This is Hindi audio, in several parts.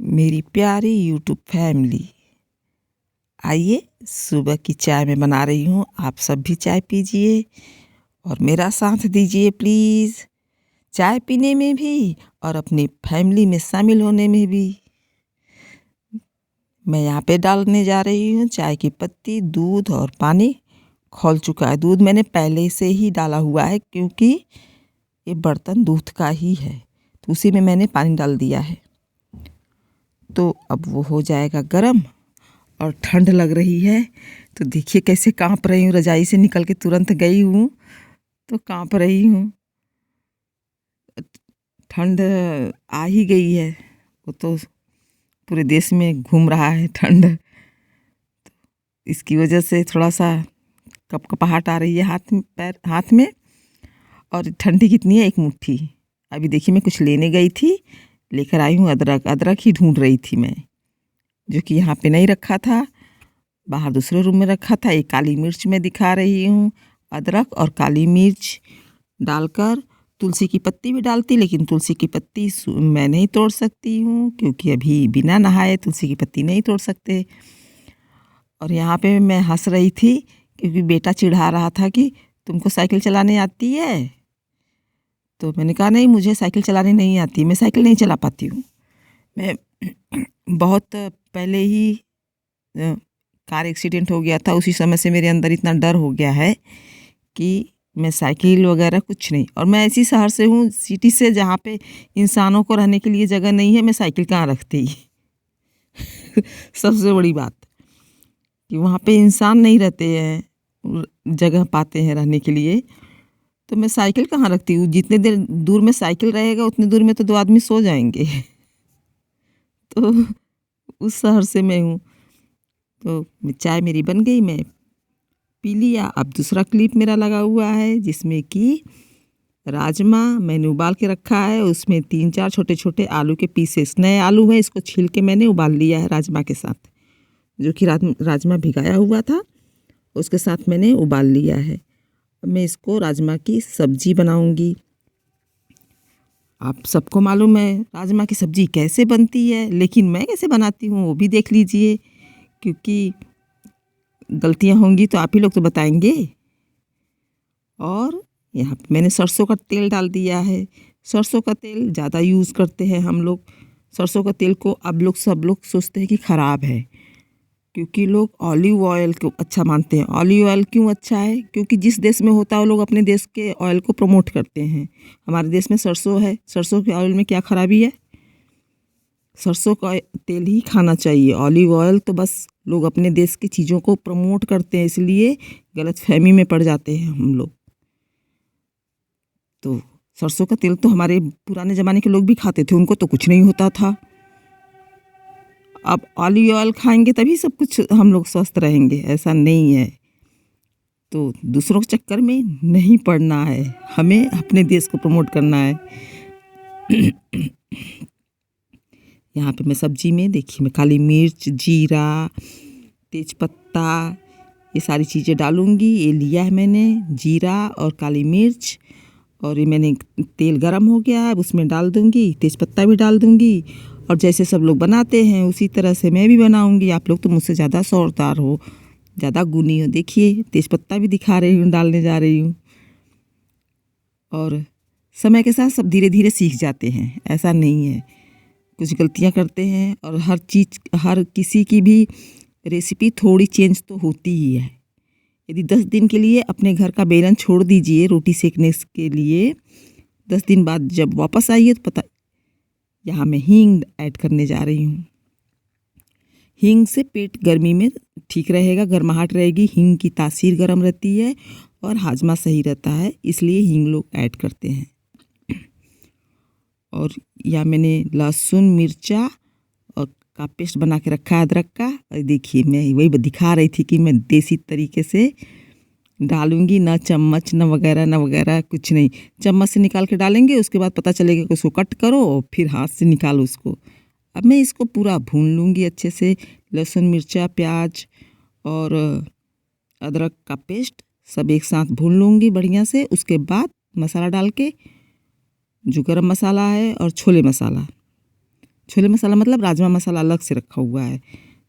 मेरी प्यारी यूट्यूब फैमिली, आइए सुबह की चाय मैं बना रही हूँ। आप सब भी चाय पीजिए और मेरा साथ दीजिए प्लीज़, चाय पीने में भी और अपनी फैमिली में शामिल होने में भी। मैं यहाँ पे डालने जा रही हूँ चाय की पत्ती, दूध और पानी। खौल चुका है दूध, मैंने पहले से ही डाला हुआ है क्योंकि ये बर्तन दूध का ही है, तो उसी में मैंने पानी डाल दिया है। तो अब वो हो जाएगा गरम और ठंड लग रही है, तो देखिए कैसे काँप रही हूँ। रजाई से निकल के तुरंत गई हूँ तो काँप रही हूँ। ठंड आ ही गई है, वो तो पूरे देश में घूम रहा है ठंड। इसकी वजह से थोड़ा सा कपकपाहट आ रही है हाथ में। और ठंडी कितनी है, एक मुट्ठी। अभी देखिए मैं कुछ लेने गई थी, लेकर आई हूँ अदरक ही ढूंढ रही थी मैं, जो कि यहाँ पे नहीं रखा था, बाहर दूसरे रूम में रखा था। एक काली मिर्च मैं दिखा रही हूँ। अदरक और काली मिर्च डालकर तुलसी की पत्ती भी डालती, लेकिन तुलसी की पत्ती मैं नहीं तोड़ सकती हूँ क्योंकि अभी बिना नहाए तुलसी की पत्ती नहीं तोड़ सकते। और यहाँ पे मैं हंस रही थी क्योंकि बेटा चिढ़ा रहा था कि तुमको साइकिल चलाने आती है। तो मैंने कहा नहीं, मुझे साइकिल चलाने नहीं आती, मैं साइकिल नहीं चला पाती हूँ। मैं बहुत पहले ही कार एक्सीडेंट हो गया था, उसी समय से मेरे अंदर इतना डर हो गया है कि मैं साइकिल वगैरह कुछ नहीं। और मैं ऐसी शहर से हूँ, सिटी से, जहाँ पे इंसानों को रहने के लिए जगह नहीं है, मैं साइकिल कहाँ रखती सबसे बड़ी बात कि वहाँ पे इंसान नहीं रहते हैं, जगह पाते हैं रहने के लिए, तो मैं साइकिल कहाँ रखती हूँ। जितने देर दूर में साइकिल रहेगा उतने दूर में तो 2 आदमी सो जाएंगे तो उस शहर से मैं हूँ। तो चाय मेरी बन गई, मैं पी लिया। अब दूसरा क्लिप मेरा लगा हुआ है जिसमें कि राजमा मैंने उबाल के रखा है, उसमें 3-4 छोटे छोटे आलू के पीसेस, नए आलू हैं, इसको छील के मैंने उबाल लिया है राजमा के साथ, जो कि राजमा भिगाया हुआ था उसके साथ मैंने उबाल लिया है। मैं इसको राजमा की सब्जी बनाऊंगी। आप सबको मालूम है राजमा की सब्जी कैसे बनती है, लेकिन मैं कैसे बनाती हूँ वो भी देख लीजिए, क्योंकि गलतियाँ होंगी तो आप ही लोग तो बताएंगे। और यहाँ पे मैंने सरसों का तेल डाल दिया है। सरसों का तेल ज़्यादा यूज़ करते हैं हम लोग। सरसों का तेल को अब सब लोग सोचते हैं कि ख़राब है, क्योंकि लोग ऑलिव ऑयल को अच्छा मानते हैं। ऑलिव ऑयल क्यों अच्छा है? क्योंकि जिस देश में होता है वो लोग अपने देश के ऑयल को प्रमोट करते हैं। हमारे देश में सरसों है, सरसों के ऑयल में क्या ख़राबी है? सरसों का तेल ही खाना चाहिए। ऑलिव ऑयल तो बस लोग अपने देश की चीज़ों को प्रमोट करते हैं, इसलिए गलतफहमी में पड़ जाते हैं हम लोग। तो सरसों का तेल तो हमारे पुराने ज़माने के लोग भी खाते थे, उनको तो कुछ नहीं होता था। अब ऑलिव ऑयल खाएंगे तभी सब कुछ हम लोग स्वस्थ रहेंगे, ऐसा नहीं है। तो दूसरों के चक्कर में नहीं पड़ना है, हमें अपने देश को प्रमोट करना है। यहाँ पे मैं सब्जी में देखिए, मैं काली मिर्च, जीरा, तेजपत्ता, ये सारी चीज़ें डालूँगी। ये लिया है मैंने जीरा और काली मिर्च, और ये मैंने तेल गरम हो गया है, अब उसमें डाल दूँगी, तेज़पत्ता भी डाल दूँगी। और जैसे सब लोग बनाते हैं उसी तरह से मैं भी बनाऊँगी। आप लोग तो मुझसे ज़्यादा सौरदार हो, ज़्यादा गुनी हो। देखिए तेज़पत्ता भी दिखा रही हूँ, डालने जा रही हूँ। और समय के साथ सब धीरे धीरे सीख जाते हैं, ऐसा नहीं है। कुछ गलतियाँ करते हैं, और हर किसी की भी रेसिपी थोड़ी चेंज तो होती ही है। यदि 10 दिन के लिए अपने घर का बेलन छोड़ दीजिए रोटी सेकने के लिए, 10 दिन बाद जब वापस आइए तो पता, यहाँ मैं हींग ऐड करने जा रही हूँ। हींग से पेट गर्मी में ठीक रहेगा, गर्माहट रहेगी। हींग की तासीर गर्म रहती है और हाजमा सही रहता है, इसलिए हींग लोग ऐड करते हैं। और या मैंने लहसुन मिर्चा और का पेस्ट बना के रखा है अदरक का। और देखिए मैं वही दिखा रही थी कि मैं देसी तरीके से डालूंगी, ना चम्मच ना वगैरह कुछ नहीं। चम्मच से निकाल के डालेंगे, उसके बाद पता चलेगा कि उसको कट करो और फिर हाथ से निकालो उसको। अब मैं इसको पूरा भून लूँगी अच्छे से, लहसुन मिर्चा प्याज और अदरक का पेस्ट सब एक साथ भून लूँगी बढ़िया से। उसके बाद मसाला डाल के, जो गरम मसाला है और छोले मसाला, छोले मसाला मतलब राजमा मसाला अलग से रखा हुआ है,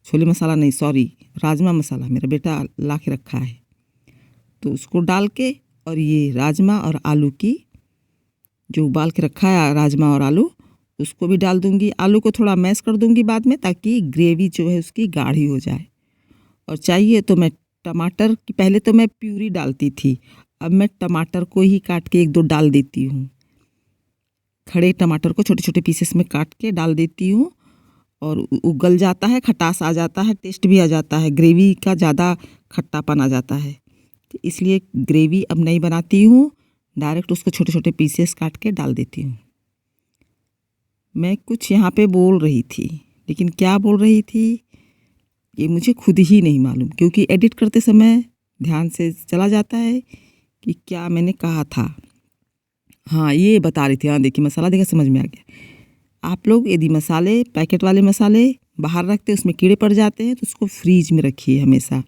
छोले मसाला नहीं, सॉरी, राजमा मसाला मेरा बेटा ला के रखा है। तो उसको डाल के और ये राजमा और आलू की जो उबाल के रखा है, राजमा और आलू उसको भी डाल दूँगी। आलू को थोड़ा मैश कर दूँगी बाद में, ताकि ग्रेवी जो है उसकी गाढ़ी हो जाए। और चाहिए तो मैं टमाटर की, पहले तो मैं प्यूरी डालती थी, अब मैं टमाटर को ही काट के 1-2 डाल देती हूँ। खड़े टमाटर को छोटे छोटे पीसेस में काट के डाल देती हूँ और उगल जाता है, खटास आ जाता है, टेस्ट भी आ जाता है, ग्रेवी का ज़्यादा खट्टापन आ जाता है। तो इसलिए ग्रेवी अब नहीं बनाती हूँ, डायरेक्ट उसको छोटे छोटे पीसेस काट के डाल देती हूँ। मैं कुछ यहाँ पे बोल रही थी, लेकिन क्या बोल रही थी ये मुझे खुद ही नहीं मालूम, क्योंकि एडिट करते समय ध्यान से चला जाता है कि क्या मैंने कहा था। हाँ, ये बता रही थी, हाँ देखिए मसाला देखा, समझ में आ गया। आप लोग यदि मसाले, पैकेट वाले मसाले बाहर रखते उसमें कीड़े पड़ जाते हैं, तो उसको फ्रीज में रखिए हमेशा।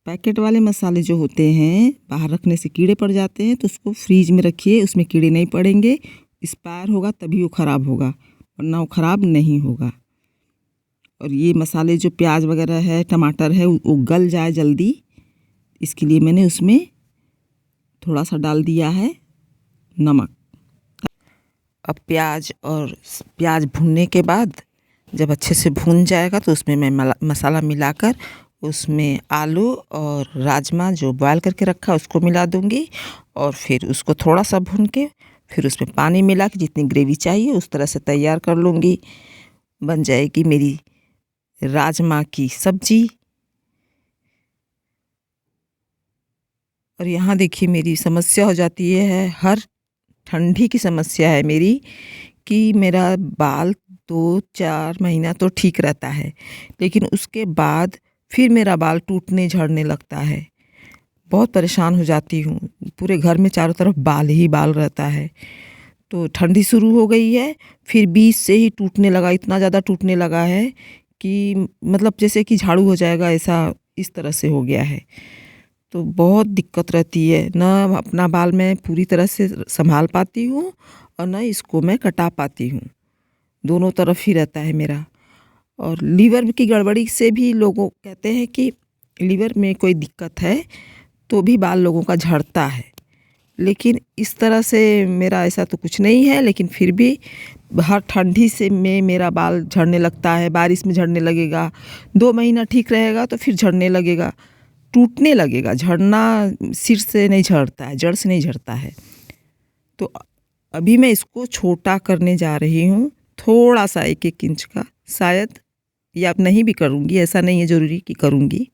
पैकेट वाले मसाले जो होते हैं बाहर रखने से कीड़े पड़ जाते हैं, तो उसको फ्रीज में रखिए, उसमें कीड़े नहीं पड़ेंगे। एक्सपायर होगा तभी वो ख़राब होगा, वरना वो ख़राब नहीं होगा। और ये मसाले जो प्याज वगैरह है, टमाटर है, वो गल जाए जल्दी, इसके लिए मैंने उसमें थोड़ा सा डाल दिया है नमक। अब प्याज भूनने के बाद जब अच्छे से भून जाएगा, तो उसमें मैं मसाला मिलाकर उसमें आलू और राजमा जो बॉयल करके रखा उसको मिला दूँगी, और फिर उसको थोड़ा सा भून के फिर उसमें पानी मिला के जितनी ग्रेवी चाहिए उस तरह से तैयार कर लूँगी। बन जाएगी मेरी राजमा की सब्जी। और यहाँ देखिए मेरी समस्या हो जाती है, हर ठंडी की समस्या है मेरी, कि मेरा बाल 2-4 महीना तो ठीक रहता है, लेकिन उसके बाद फिर मेरा बाल टूटने झड़ने लगता है। बहुत परेशान हो जाती हूँ, पूरे घर में चारों तरफ बाल ही बाल रहता है। तो ठंडी शुरू हो गई है, फिर बीच से ही टूटने लगा, इतना ज़्यादा टूटने लगा है कि मतलब जैसे कि झाड़ू हो जाएगा, ऐसा इस तरह से हो गया है। तो बहुत दिक्कत रहती है, ना अपना बाल मैं पूरी तरह से संभाल पाती हूँ और ना इसको मैं कटा पाती हूँ, दोनों तरफ ही रहता है मेरा। और लीवर की गड़बड़ी से भी लोगों कहते हैं कि लीवर में कोई दिक्कत है तो भी बाल लोगों का झड़ता है, लेकिन इस तरह से मेरा ऐसा तो कुछ नहीं है। लेकिन फिर भी हर ठंडी से मेरा बाल झड़ने लगता है, बारिश में झड़ने लगेगा, 2 महीना ठीक रहेगा तो फिर झड़ने लगेगा, टूटने लगेगा। झड़ना सिर से नहीं झड़ता है, जड़ से नहीं झड़ता है। तो अभी मैं इसको छोटा करने जा रही हूँ, थोड़ा सा 1-1 इंच का, शायद, या अब नहीं भी करूँगी, ऐसा नहीं है ज़रूरी कि करूँगी।